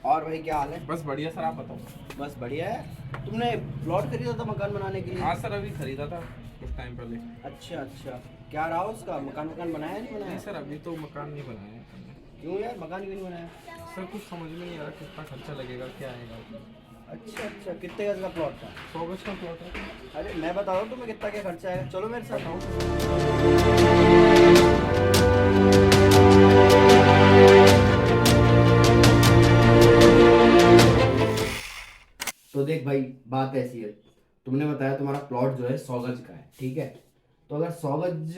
और भाई क्या हाल है? बस बढ़िया सर, आप बताओ। बस बढ़िया है। तुमने प्लॉट खरीदा था मकान बनाने के लिए? हाँ सर, अभी खरीदा था कुछ टाइम पहले। अच्छा अच्छा। क्या रहा उसका? मकान बनाया नहीं नहीं बनाया? सर, अभी तो मकान नहीं बनाया है हमने। क्यों यार, मकान क्यों नहीं बनाया? सर कुछ समझ में नहीं आ रहा कितना खर्चा लगेगा, क्या आएगा। अच्छा अच्छा, कितने गज का प्लॉट था? 100 गज का प्लॉट है। अरे मैं बता रहा हूँ तुम्हें कितना क्या खर्चा है, चलो मेरे साथ। बताओ। तो देख भाई, बात ऐसी है। तुमने बताया तुम्हारा प्लॉट जो है 100 गज का है, ठीक है। तो अगर 100 गज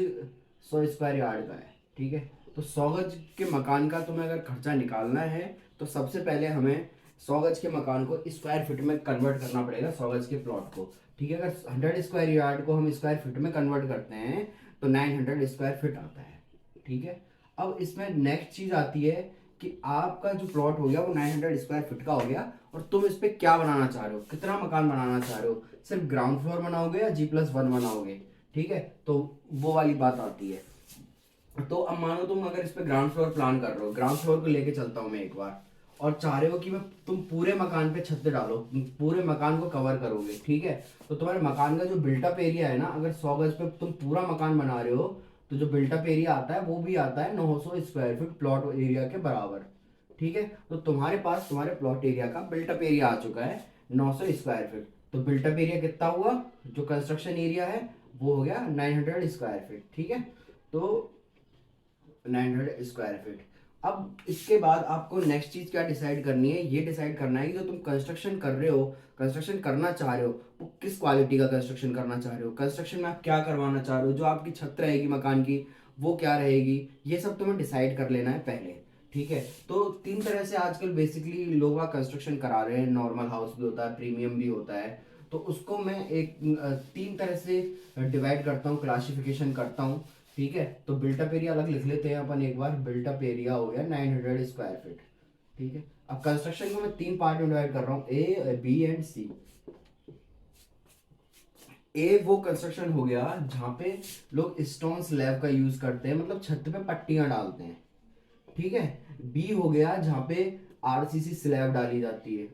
100 स्क्वायर यार्ड का है, ठीक है। तो 100 गज के मकान का तुम्हें अगर खर्चा निकालना है तो सबसे पहले हमें 100 गज के मकान को स्क्वायर फीट में कन्वर्ट करना पड़ेगा, 100 गज के प्लॉट को। ठीक है, अगर 100 स्क्वायर यार्ड को हम स्क्वायर फीट में कन्वर्ट करते हैं तो 900 स्क्वायर फीट आता है। ठीक है। अब इसमें नेक्स्ट चीज आती है कि आपका जो प्लॉट हो गया वो 900 स्क्वायर फीट का हो गया, और तुम इस पे क्या बनाना चाह रहे हो, कितना मकान बनाना चाह रहे हो, सिर्फ ग्राउंड फ्लोर बनाओगे या G+1 बनाओगे? ठीक है, तो वो वाली बात आती है। तो अब मानो तुम अगर इस पे ग्राउंड फ्लोर प्लान कर रहे हो, ग्राउंड फ्लोर को लेके चलता हूँ मैं एक बार, और चाह रहे हो कि मैं तुम पूरे मकान पे छत डालो, पूरे मकान को कवर करोगे, ठीक है। तो तुम्हारे मकान का जो बिल्टअप एरिया है ना, अगर 100 गज पे तुम पूरा मकान बना रहे हो तो जो बिल्टअप एरिया आता है वो भी आता है 900 स्क्वायर फीट प्लॉट एरिया के बराबर। ठीक है, तो तुम्हारे पास तुम्हारे प्लॉट एरिया का बिल्टअप एरिया आ चुका है 900 स्क्वायर फीट। तो बिल्टअप एरिया कितना हुआ? जो कंस्ट्रक्शन एरिया है वो हो गया 900 स्क्वायर फीट। ठीक है, तो 900 स्क्वायर फीट। अब इसके बाद आपको नेक्स्ट चीज क्या डिसाइड करनी है? ये डिसाइड करना है कि जो तुम कंस्ट्रक्शन कर रहे हो, कंस्ट्रक्शन करना चाह रहे हो, वो किस क्वालिटी का कंस्ट्रक्शन करना चाह रहे हो, कंस्ट्रक्शन में आप क्या करवाना चाह रहे हो, जो आपकी छत रहेगी मकान की वो क्या रहेगी, ये सब तुम्हें डिसाइड कर लेना है पहले। ठीक है, तो 3 तरह से आजकल बेसिकली लोग कंस्ट्रक्शन करा रहे हैं, नॉर्मल हाउस भी होता है, प्रीमियम भी होता है। तो उसको मैं 3 तरह से डिवाइड करता हूँ, क्लासिफिकेशन करता हूँ। ठीक है, तो बिल्टअप एरिया अलग लिख लेते हैं अपन एक बार। बिल्टअप एरिया हो गया 900 स्क्वायर फीट। ठीक है, अब कंस्ट्रक्शन को मैं 3 पार्ट में डिवाइड कर रहा हूँ, A, B एंड C। ए वो कंस्ट्रक्शन हो गया जहाँ पे लोग स्टोन स्लैब का यूज करते हैं, मतलब छत पे पट्टियां डालते हैं। ठीक है, बी हो गया जहाँ पे RCC स्लैब डाली जाती है।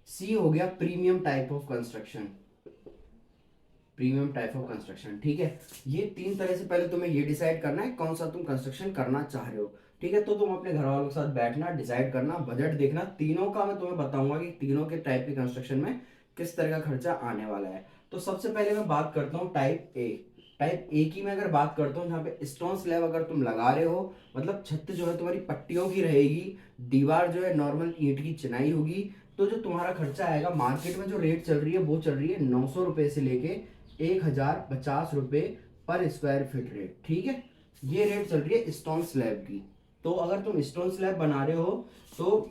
सी हो गया premium type of construction, premium type of construction. ठीक है, ये 3 तरह से पहले तुम्हें ये डिसाइड करना है कौन सा तुम कंस्ट्रक्शन करना चाह रहे हो। ठीक है, तो तुम अपने घर वालों के साथ बैठना, डिसाइड करना, बजट देखना, तीनों का मैं तुम्हें बताऊंगा कि तीनों के टाइप के कंस्ट्रक्शन में किस तरह का खर्चा आने वाला है। तो सबसे पहले मैं बात करता हूँ टाइप ए। टाइप ए की मैं अगर बात करता हूँ, जहाँ पे स्टोन स्लैब अगर तुम लगा रहे हो, मतलब छत जो है तुम्हारी पट्टियों की रहेगी, दीवार जो है नॉर्मल ईंट की चिनाई होगी, तो जो तुम्हारा खर्चा आएगा, मार्केट में जो रेट चल रही है वो चल रही है 900 रुपए से लेके 1050 रुपए पर स्क्वायर फीट रेट। ठीक है, ये रेट चल रही है स्टोन स्लैब की। तो अगर तुम स्टोन स्लैब बना रहे हो, तो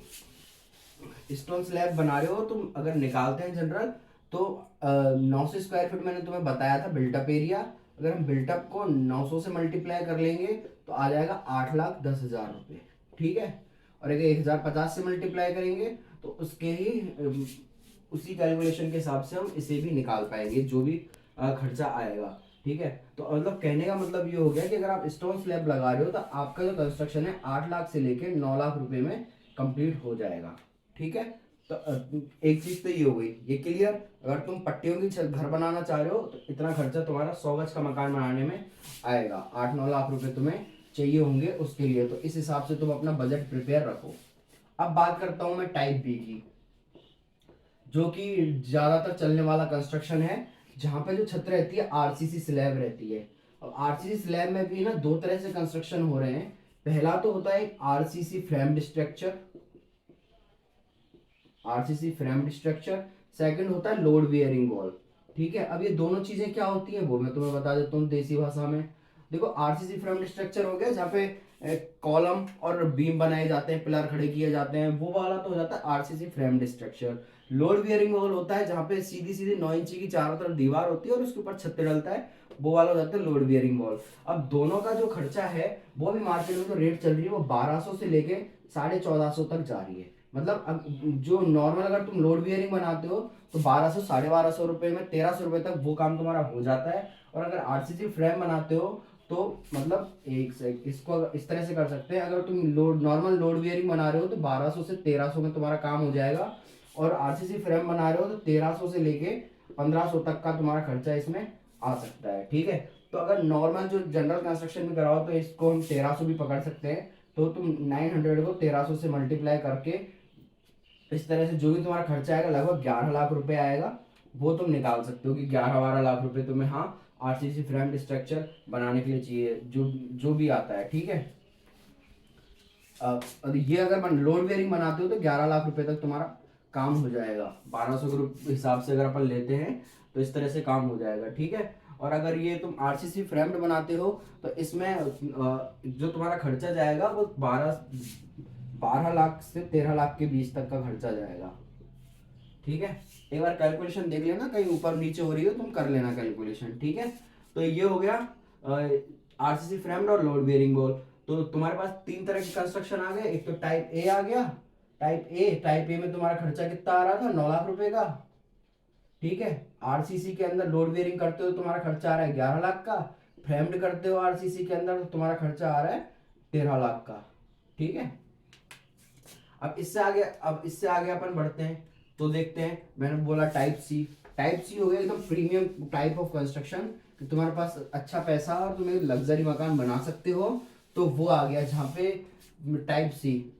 स्टोन स्लैब बना रहे हो तुम, अगर निकालते हैं जनरल, तो 900 स्क्वायर फीट मैंने तुम्हें बताया था बिल्टअप एरिया। अगर हम बिल्टअप को 900 से मल्टीप्लाई कर लेंगे तो आ जाएगा 8,10,000 रुपये। ठीक है, और अगर 1050 से मल्टीप्लाई करेंगे तो उसके ही उसी कैलकुलेशन के हिसाब से हम इसे भी निकाल पाएंगे, जो भी खर्चा आएगा। ठीक है, तो मतलब कहने का मतलब ये हो गया कि अगर आप स्टोन स्लैब लगा रहे हो तो आपका जो कंस्ट्रक्शन है 8 लाख से लेके 9 लाख रुपए में कंप्लीट हो जाएगा। ठीक है, तो एक चीज तो ये हो गई, ये क्लियर। अगर तुम पट्टियों की घर बनाना चाह रहे हो तो इतना खर्चा तुम्हारा 100 गज का मकान बनाने में आएगा, 8-9 लाख रुपए तुम्हें चाहिए होंगे उसके लिए। तो इस हिसाब से तुम अपना बजट प्रिपेयर रखो। अब बात करता हूं मैं टाइप बी की, जो कि ज्यादातर चलने वाला कंस्ट्रक्शन है, जहां पे जो छत रहती है RCC स्लैब रहती है। अब RCC स्लैब में भी ना 2 तरह से कंस्ट्रक्शन हो रहे हैं। पहला तो होता है RCC framed structure, RCC framed structure. Second होता है लोड बियरिंग वॉल। ठीक है, अब ये दोनों चीजें क्या होती हैं वो मैं तुम्हें बता देता हूँ देसी भाषा में। देखो, RCC फ्रेम्ड स्ट्रक्चर हो गया जहाँ पे कॉलम और बीम बनाए जाते हैं, पिलर खड़े किए जाते हैं, वो वाला तो हो जाता है RCC framed structure. Load bearing wall होता है जहाँ पे सीधी सीधी 9 इंची की चारों तरफ दीवार होती है और उसके ऊपर छत डलता है, वो वाला हो जाता है लोड बियरिंग वॉल। अब दोनों का जो खर्चा है वो भी मार्केट में जो रेट चल रही है वो 1200 से लेके 1450 तक जा रही है। मतलब अब जो नॉर्मल अगर तुम लोड बियरिंग बनाते हो तो 1200 1250 रुपए में 1300 रुपए तक वो काम तुम्हारा हो जाता है। और अगर RCC फ्रेम बनाते हो तो मतलब एक से इसको इस तरह से कर सकते हैं। अगर तुम लोड नॉर्मल लोड बियरिंग बना रहे हो तो 1200 से 1300 में तुम्हारा काम हो जाएगा, और आरसीसी फ्रेम बना रहे हो तो 1300 से लेके 1500 तक का तुम्हारा खर्चा इसमें आ सकता है। ठीक है, तो अगर नॉर्मल जो जनरल कंस्ट्रक्शन में कराओ तो इसको हम 1300 भी पकड़ सकते हैं। तो तुम 900 को 1300 से मल्टीप्लाई करके इस तरह से जो भी तुम्हारा खर्चा आएगा लगभग 11 लाख रुपए आएगा, वो तुम निकाल सकते हो कि 11-12 लाख रुपए तुम्हें हाँ आरसीसी फ्रेम स्ट्रक्चर बनाने के लिए चाहिए, जो जो भी आता है। ठीक है, अब ये अगर लोड बेयरिंग बनाते हो तो 11 लाख रुपए तक तुम्हारा काम हो जाएगा। 1200 के हिसाब से अगर अपन लेते हैं तो इस तरह से काम हो जाएगा। ठीक है, और अगर ये तुम आरसीसी फ्रेम्ड बनाते हो तो इसमें जो तुम्हारा खर्चा जाएगा वो 12 लाख से 13 लाख के बीच तक का खर्चा जाएगा। ठीक है, एक बार कैलकुलेशन देख लेना, कहीं ऊपर नीचे हो रही हो तुम कर लेना कैलकुलेशन। ठीक है, तो ये हो गया आरसीसी फ्रेम्ड और लोड बेयरिंग बॉल। तो तुम्हारे पास 3 तरह के कंस्ट्रक्शन आ गए। एक तो टाइप ए आ गया, टाइप ए में तुम्हारा खर्चा कितना आ रहा था, 9 लाख रुपए का। ठीक है, आरसीसी के अंदर लोड बेयरिंग करते हो तुम्हारा खर्चा आ रहा है 11 लाख का, फ्रेम्ड करते हो आरसीसी के अंदर तो तुम्हारा खर्चा आ रहा है 13 लाख का। ठीक है, अब इससे आगे अपन बढ़ते हैं तो देखते हैं। मैंने बोला टाइप सी हो गया एकदम प्रीमियम टाइप ऑफ कंस्ट्रक्शन, कि तुम्हारे पास अच्छा पैसा और तुम एक लग्जरी मकान बना सकते हो, तो वो आ गया जहाँ पे टाइप सी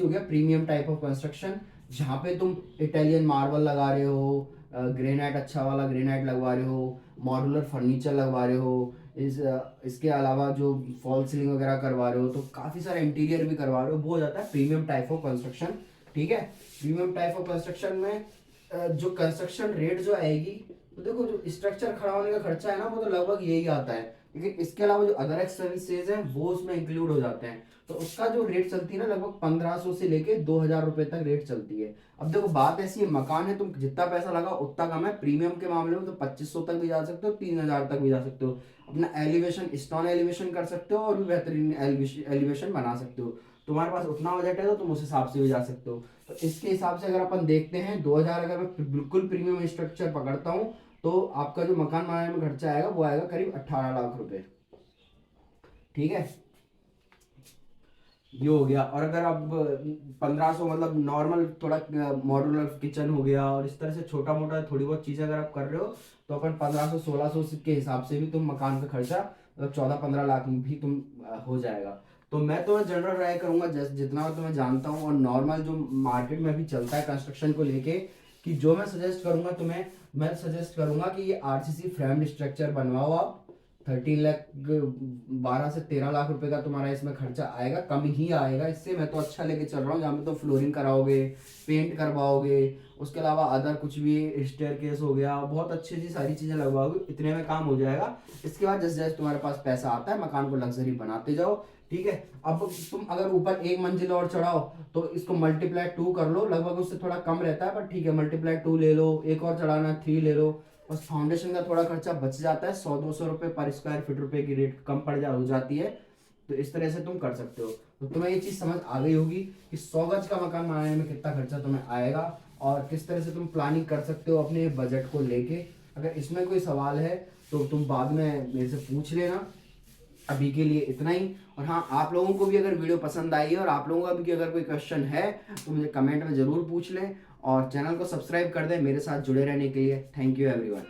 हो गया प्रीमियम टाइप ऑफ कंस्ट्रक्शन, जहाँ पे तुम इटालियन मार्बल लगा रहे हो, ग्रेनाइट अच्छा वाला ग्रेनाइट लगवा रहे हो, मॉड्यूलर फर्नीचर लगवा रहे हो, इसके अलावा जो फॉल सीलिंग वगैरह करवा रहे हो, तो काफ़ी सारे इंटीरियर भी करवा रहे हो, वो हो जाता है प्रीमियम टाइप ऑफ कंस्ट्रक्शन। ठीक है, प्रीमियम टाइप ऑफ कंस्ट्रक्शन में जो कंस्ट्रक्शन रेट जो आएगी, तो देखो जो स्ट्रक्चर खड़ा होने का खर्चा है ना वो तो लगभग यही आता है, लेकिन इसके अलावा जो अदर एक्सपेंसेस हैं वो उसमें इंक्लूड हो जाते हैं। तो उसका जो रेट चलती है ना लगभग 1500 से लेके 2000 रुपए तक रेट चलती है। अब देखो बात ऐसी है, मकान है, तुम जितना पैसा लगाओ उतना कम है। प्रीमियम के मामले में तो 2500 तक भी जा सकते हो, 3000 तक भी जा सकते हो। अपना एलिवेशन स्टोन एलिवेशन कर सकते हो और भी बेहतरीन एलिवेशन बना सकते हो। तुम्हारे पास उतना बजट है तो तुम उस हिसाब से भी जा सकते हो। तो इसके हिसाब से अगर अपन देखते हैं 2000 अगर मैं बिल्कुल प्रीमियम स्ट्रक्चर पकड़ता हूँ तो आपका जो मकान बनाने में खर्चा आएगा वो आएगा करीब 18 लाख रुपए। ठीक है, ये हो गया। और अगर आप 1500 मतलब नॉर्मल थोड़ा मॉड्यूलर किचन हो गया और इस तरह से छोटा मोटा थोड़ी बहुत चीज़ें अगर आप कर रहे हो तो अपन 1500-1600 के हिसाब से भी तुम मकान का खर्चा मतलब 14-15 लाख में भी तुम हो जाएगा। तो मैं तो जनरल राय करूंगा जितना तो मैं जानता हूँ और नॉर्मल जो मार्केट में भी चलता है कंस्ट्रक्शन को लेके, कि जो मैं सजेस्ट करूंगा तुम्हें, मैं सजेस्ट करूंगा कि ये आरसीसी फ्रेम्ड स्ट्रक्चर बनवाओ आप। 13 लाख 12 से 13 लाख रुपए का तुम्हारा इसमें खर्चा आएगा, कम ही आएगा। इससे मैं तो अच्छा लेके चल रहा हूँ, जहाँ पे तो फ्लोरिंग कराओगे, पेंट करवाओगे, उसके अलावा अदर कुछ भी स्टेयरकेस हो गया, बहुत अच्छी अच्छी सारी चीज़ें लगवाओगे, इतने में काम हो जाएगा। इसके बाद जैसे जैसे तुम्हारे पास पैसा आता है मकान को लग्जरी बनाते जाओ। ठीक है, अब तुम अगर ऊपर एक मंजिल और चढ़ाओ तो इसको मल्टीप्लाई 2 कर लो, लगभग उससे थोड़ा कम रहता है पर ठीक है, मल्टीप्लाई 2 ले लो, एक और चढ़ाना 3 ले लो, बस फाउंडेशन का थोड़ा खर्चा बच जाता है। 100-200 रुपए पर स्क्वायर फीट रुपए की रेट कम पड़ हो जाती है। तो इस तरह से तुम कर सकते हो। तो तुम्हें ये चीज़ समझ आ गई होगी कि 100 गज का मकान बनाने में कितना खर्चा तुम्हें आएगा और किस तरह से तुम प्लानिंग कर सकते हो अपने बजट को लेके। अगर इसमें कोई सवाल है तो तुम बाद में मेरे से पूछ लेना। अभी के लिए इतना ही। और हाँ, आप लोगों को भी अगर वीडियो पसंद आई है और आप लोगों का भी अगर कोई क्वेश्चन है तो मुझे कमेंट में ज़रूर पूछ लें और चैनल को सब्सक्राइब कर दें मेरे साथ जुड़े रहने के लिए। Thank you everyone.